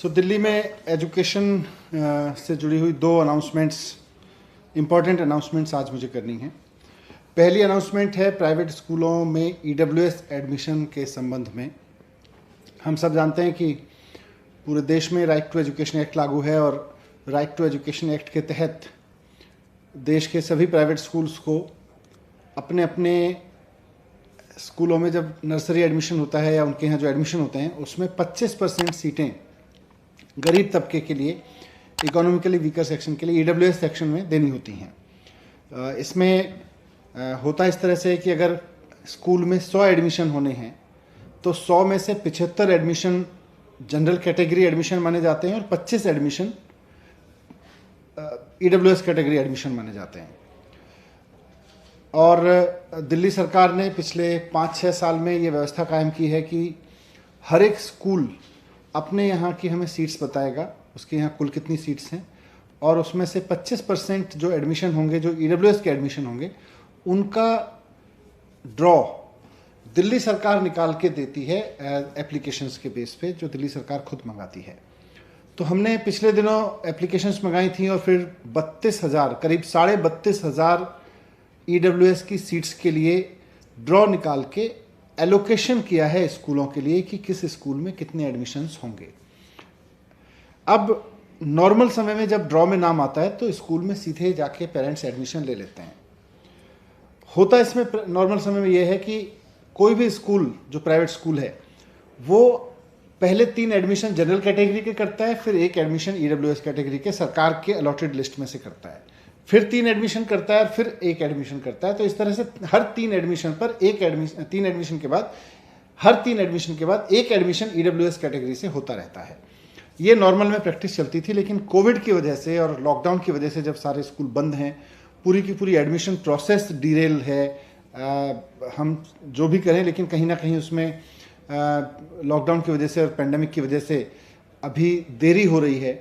दिल्ली में एजुकेशन से जुड़ी हुई दो अनाउंसमेंट्स, इम्पॉर्टेंट अनाउंसमेंट्स आज मुझे करनी है। पहली अनाउंसमेंट है प्राइवेट स्कूलों में ईडब्ल्यूएस एडमिशन के संबंध में। हम सब जानते हैं कि पूरे देश में राइट टू एजुकेशन एक्ट लागू है और राइट टू एजुकेशन एक्ट के तहत देश के सभी प्राइवेट स्कूल्स को अपने अपने स्कूलों में जब नर्सरी एडमिशन होता है या उनके यहाँ जो एडमिशन होते हैं उसमें 25% सीटें गरीब तबके के लिए, इकोनॉमिकली वीकर सेक्शन के लिए ईडब्ल्यूएस सेक्शन में देनी होती हैं। इसमें होता इस तरह से कि अगर स्कूल में 100 एडमिशन होने हैं तो 100 में से 75 एडमिशन जनरल कैटेगरी एडमिशन माने जाते हैं और 25 एडमिशन ईडब्ल्यूएस कैटेगरी एडमिशन माने जाते हैं। और दिल्ली सरकार ने पिछले 5-6 साल में ये व्यवस्था कायम की है कि हर एक स्कूल अपने यहाँ की हमें सीट्स बताएगा, उसके यहाँ कुल कितनी सीट्स हैं, और उसमें से 25% जो एडमिशन होंगे, जो ईडब्ल्यूएस के एडमिशन होंगे, उनका ड्रॉ दिल्ली सरकार निकाल के देती है एप्लीकेशंस के बेस पे, जो दिल्ली सरकार खुद मंगाती है। तो हमने पिछले दिनों एप्लीकेशंस मंगाई थी और फिर 32,000, करीब 32,500 ईडब्ल्यूएस की सीट्स के लिए ड्रॉ निकाल के एलोकेशन किया है स्कूलों के लिए कि किस स्कूल में कितने एडमिशन्स होंगे। अब नॉर्मल समय में जब ड्रॉ में नाम आता है तो स्कूल में सीधे जाके पेरेंट्स एडमिशन ले लेते हैं। होता इसमें नॉर्मल समय में यह है कि कोई भी स्कूल जो प्राइवेट स्कूल है वो पहले 3 एडमिशन जनरल कैटेगरी के करता है, फिर 1 एडमिशन ईडब्ल्यूएस कैटेगरी के सरकार के अलॉटेड लिस्ट में से करता है, फिर 3 एडमिशन करता है, फिर 1 एडमिशन करता है। तो इस तरह से हर 3 एडमिशन पर 3 एडमिशन के बाद हर 3 एडमिशन के बाद 1 एडमिशन ईडब्ल्यूएस कैटेगरी से होता रहता है। ये नॉर्मल में प्रैक्टिस चलती थी, लेकिन कोविड की वजह से और लॉकडाउन की वजह से जब सारे स्कूल बंद हैं, पूरी की पूरी एडमिशन प्रोसेस डीरेल है। हम जो भी करें, लेकिन कहीं ना कहीं उसमें लॉकडाउन की वजह से और पेंडेमिक की वजह से अभी देरी हो रही है,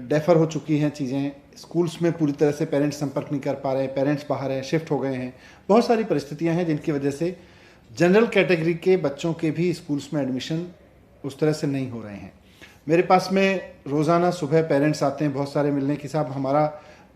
डेफर हो चुकी हैं चीज़ें। स्कूल्स में पूरी तरह से पेरेंट्स संपर्क नहीं कर पा रहे हैं, पेरेंट्स बाहर हैं, शिफ्ट हो गए हैं, बहुत सारी परिस्थितियां हैं जिनकी वजह से जनरल कैटेगरी के बच्चों के भी स्कूल्स में एडमिशन उस तरह से नहीं हो रहे हैं। मेरे पास में रोज़ाना सुबह पेरेंट्स आते हैं बहुत सारे मिलने कि साहब हमारा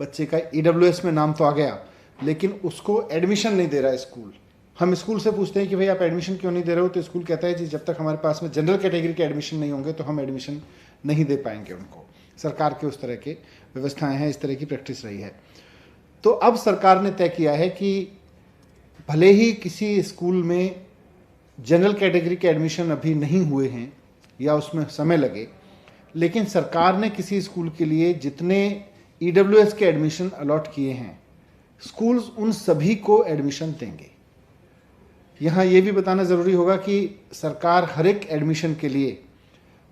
बच्चे का ईडब्ल्यूएस में नाम तो आ गया, लेकिन उसको एडमिशन नहीं दे रहा है स्कूल। हम स्कूल से पूछते हैं कि भाई आप एडमिशन क्यों नहीं दे रहे हो, तो स्कूल कहता है जी जब तक हमारे पास में जनरल कैटेगरी के एडमिशन नहीं होंगे तो हम एडमिशन नहीं दे पाएंगे उनको। सरकार के उस तरह के व्यवस्थाएं हैं, इस तरह की प्रैक्टिस रही है। तो अब सरकार ने तय किया है कि भले ही किसी स्कूल में जनरल कैटेगरी के एडमिशन अभी नहीं हुए हैं या उसमें समय लगे, लेकिन सरकार ने किसी स्कूल के लिए जितने ईडब्ल्यूएस के एडमिशन अलॉट किए हैं, स्कूल्स उन सभी को एडमिशन देंगे। यहाँ ये भी बताना ज़रूरी होगा कि सरकार हर एक एडमिशन के लिए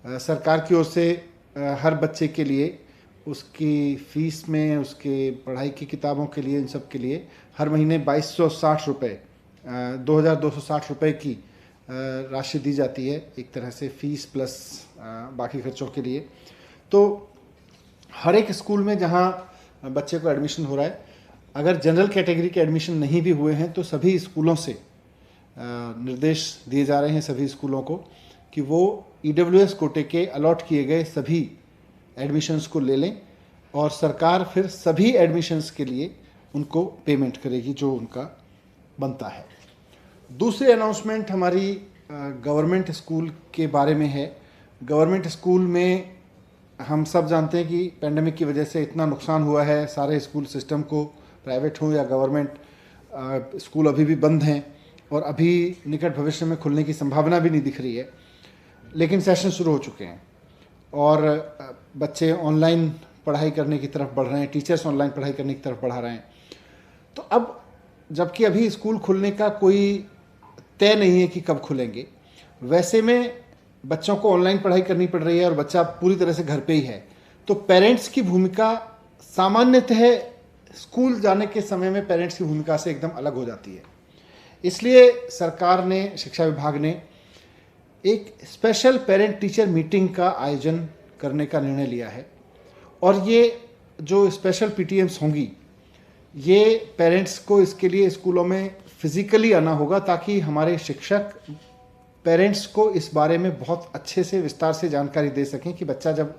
सरकार की ओर से हर बच्चे के लिए उसकी फ़ीस में, उसके पढ़ाई की किताबों के लिए, इन सब के लिए हर महीने 2260 रुपये, 2260 रुपये की राशि दी जाती है, एक तरह से फ़ीस प्लस बाकी खर्चों के लिए। तो हर एक स्कूल में जहाँ बच्चे को एडमिशन हो रहा है, अगर जनरल कैटेगरी के एडमिशन नहीं भी हुए हैं तो सभी स्कूलों से निर्देश दिए जा रहे हैं सभी स्कूलों को कि वो ईडब्ल्यूएस कोटे के अलॉट किए गए सभी एडमिशन्स को ले लें और सरकार फिर सभी एडमिशन्स के लिए उनको पेमेंट करेगी जो उनका बनता है। दूसरी अनाउंसमेंट हमारी गवर्नमेंट स्कूल के बारे में है। गवर्नमेंट स्कूल में हम सब जानते हैं कि पेंडेमिक की वजह से इतना नुकसान हुआ है सारे स्कूल सिस्टम को, प्राइवेट हो या गवर्नमेंट। स्कूल अभी भी बंद हैं और अभी निकट भविष्य में खुलने की संभावना भी नहीं दिख रही है, लेकिन सेशन शुरू हो चुके हैं और बच्चे ऑनलाइन पढ़ाई करने की तरफ बढ़ रहे हैं, टीचर्स ऑनलाइन पढ़ाई करने की तरफ बढ़ा रहे हैं। तो अब जबकि अभी स्कूल खुलने का कोई तय नहीं है कि कब खुलेंगे, वैसे में बच्चों को ऑनलाइन पढ़ाई करनी पड़ रही है और बच्चा पूरी तरह से घर पे ही है, तो पेरेंट्स की भूमिका सामान्यतः स्कूल जाने के समय में पेरेंट्स की भूमिका से एकदम अलग हो जाती है। इसलिए सरकार ने, शिक्षा विभाग ने एक स्पेशल पेरेंट टीचर मीटिंग का आयोजन करने का निर्णय लिया है और ये जो स्पेशल पीटीएम्स होंगी, ये पेरेंट्स को इसके लिए स्कूलों में फिजिकली आना होगा ताकि हमारे शिक्षक पेरेंट्स को इस बारे में बहुत अच्छे से विस्तार से जानकारी दे सकें कि बच्चा जब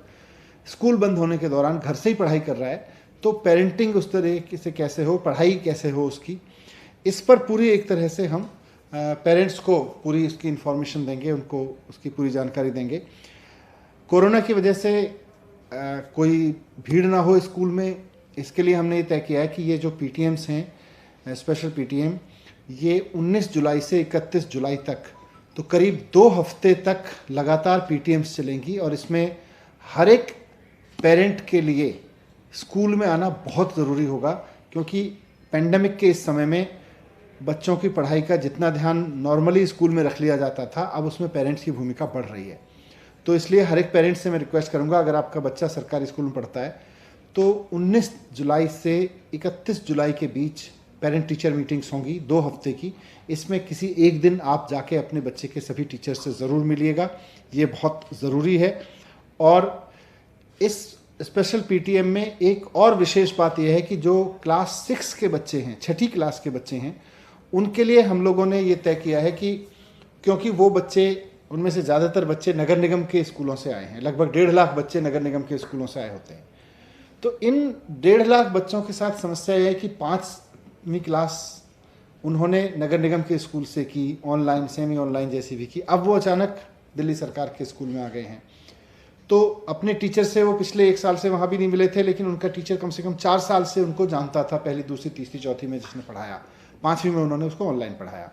स्कूल बंद होने के दौरान घर से ही पढ़ाई कर रहा है तो पेरेंटिंग उस तरह से कैसे हो, पढ़ाई कैसे हो उसकी, इस पर पूरी एक तरह से हम पेरेंट्स को पूरी इसकी इन्फॉर्मेशन देंगे, उनको उसकी पूरी जानकारी देंगे। कोरोना की वजह से कोई भीड़ ना हो स्कूल में, इसके लिए हमने ये तय किया है कि ये जो पीटीएम्स हैं, स्पेशल पीटीएम, ये 19 जुलाई से 31 जुलाई तक, तो करीब 2 हफ्ते तक लगातार पीटीएम्स चलेंगी और इसमें हर एक पेरेंट के लिए स्कूल में आना बहुत ज़रूरी होगा, क्योंकि पेंडेमिक के इस समय में बच्चों की पढ़ाई का जितना ध्यान नॉर्मली स्कूल में रख लिया जाता था, अब उसमें पेरेंट्स की भूमिका बढ़ रही है। तो इसलिए हर एक पेरेंट्स से मैं रिक्वेस्ट करूंगा, अगर आपका बच्चा सरकारी स्कूल में पढ़ता है तो 19 जुलाई से 31 जुलाई के बीच पेरेंट टीचर मीटिंग्स होंगी 2 हफ्ते की। इसमें किसी एक दिन आप जाके अपने बच्चे के सभी टीचर से ज़रूर मिलिएगा, ये बहुत ज़रूरी है। और इस स्पेशल पीटीएम में एक और विशेष बात यह है कि जो क्लास 6 के बच्चे हैं, 6ठी क्लास के बच्चे हैं, उनके लिए हम लोगों ने ये तय किया है कि क्योंकि वो बच्चे, उनमें से ज़्यादातर बच्चे नगर निगम के स्कूलों से आए हैं, लगभग 1.5 लाख बच्चे नगर निगम के स्कूलों से आए होते हैं। तो इन 1.5 लाख बच्चों के साथ समस्या यह है कि 5वीं क्लास उन्होंने नगर निगम के स्कूल से की, ऑनलाइन, सेमी ऑनलाइन जैसी भी की, अब वो अचानक दिल्ली सरकार के स्कूल में आ गए हैं। तो अपने टीचर से वो पिछले 1 साल से वहाँ भी नहीं मिले थे, लेकिन उनका टीचर कम से कम 4 साल से उनको जानता था, पहली, दूसरी, तीसरी, चौथी में जिसने पढ़ाया, 5वीं में उन्होंने उसको ऑनलाइन पढ़ाया।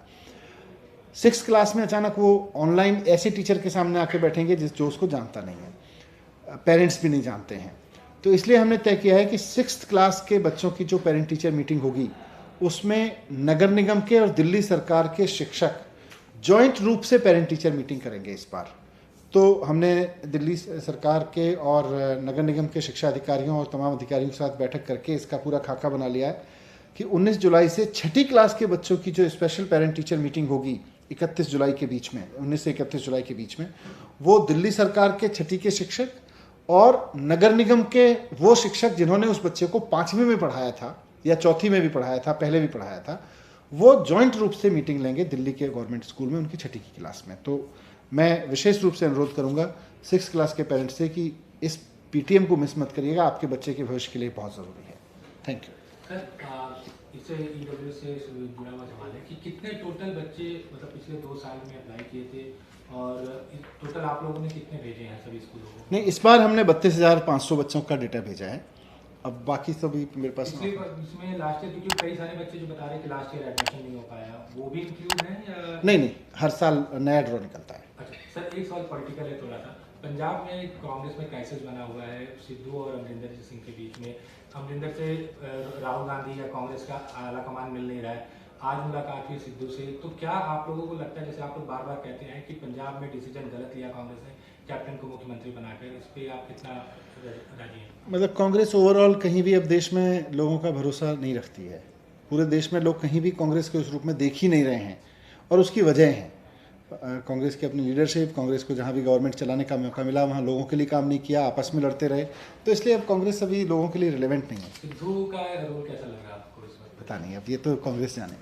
6th क्लास में अचानक वो ऑनलाइन ऐसे टीचर के सामने आके बैठेंगे जो उसको जानता नहीं है, पेरेंट्स भी नहीं जानते हैं। तो इसलिए हमने तय किया है कि 6th क्लास के बच्चों की जो पेरेंट टीचर मीटिंग होगी उसमें नगर निगम के और दिल्ली सरकार के शिक्षक जॉइंट रूप से पेरेंट टीचर मीटिंग करेंगे इस बार। तो हमने दिल्ली सरकार के और नगर निगम के शिक्षा अधिकारियों और तमाम अधिकारियों के साथ बैठक करके इसका पूरा खाका बना लिया है कि 19 जुलाई से 6ठी क्लास के बच्चों की जो स्पेशल पेरेंट टीचर मीटिंग होगी 31 जुलाई के बीच में, 19 से 31 जुलाई के बीच में, वो दिल्ली सरकार के 6ठी के शिक्षक और नगर निगम के वो शिक्षक जिन्होंने उस बच्चे को 5वीं में पढ़ाया था या चौथी में भी पढ़ाया था, पहले भी पढ़ाया था, वो जॉइंट रूप से मीटिंग लेंगे दिल्ली के गवर्नमेंट स्कूल में उनकी 6ठी की क्लास में। तो मैं विशेष रूप से अनुरोध करूंगा 6th क्लास के पेरेंट्स से कि इस पीटीएम को मिस मत करिएगा, आपके बच्चे के भविष्य के लिए बहुत ज़रूरी है। Thank you. इससे ईडब्ल्यू से जुड़ा हुआ सवाल है कि कितने टोटल बच्चे मतलब पिछले 2 साल में अप्लाई किए थे और टोटल आप लोगों ने कितने भेजे हैं सभी स्कूलों को? नहीं, इस बार हमने 32,500 बच्चों का डेटा भेजा है, अब बाकी सभी मेरे पास। इसमें लास्ट ईयर क्योंकि कई सारे बच्चे जो बता रहे हैं कि लास्ट ईयर एडमिशन नहीं हो पाया, वो भी इंक्लूड है या नहीं? हर साल नया ड्रॉ निकलता है। अच्छा सर, एक सवाल पॉलिटिकल है थोड़ा सा। पंजाब में कांग्रेस में क्राइसिस बना हुआ है सिद्धू और अमरिंदर सिंह के बीच में। अमरिंदर से राहुल गांधी या कांग्रेस का आला कमान मिल नहीं रहा है, आज मुलाकात हुई सिद्धू से, तो क्या आप लोगों को लगता है, जैसे आप लोग बार बार कहते हैं कि पंजाब में डिसीजन गलत लिया कांग्रेस ने कैप्टन को मुख्यमंत्री बनाकर, इस पर आप कितना राजी हैं? मतलब कांग्रेस ओवरऑल कहीं भी अब देश में लोगों का भरोसा नहीं रखती है, पूरे देश में लोग कहीं भी कांग्रेस के उस रूप में देख ही नहीं रहे हैं और उसकी वजह है कांग्रेस की अपनी लीडरशिप। कांग्रेस को जहाँ भी गवर्नमेंट चलाने का मौका मिला वहाँ लोगों के लिए काम नहीं किया, आपस में लड़ते रहे, तो इसलिए अब कांग्रेस अभी लोगों के लिए रिलेवेंट नहीं है। सिद्धू का रोल कैसा लग रहा है आपको इस वक्त? पता नहीं, अब ये तो कांग्रेस जाने।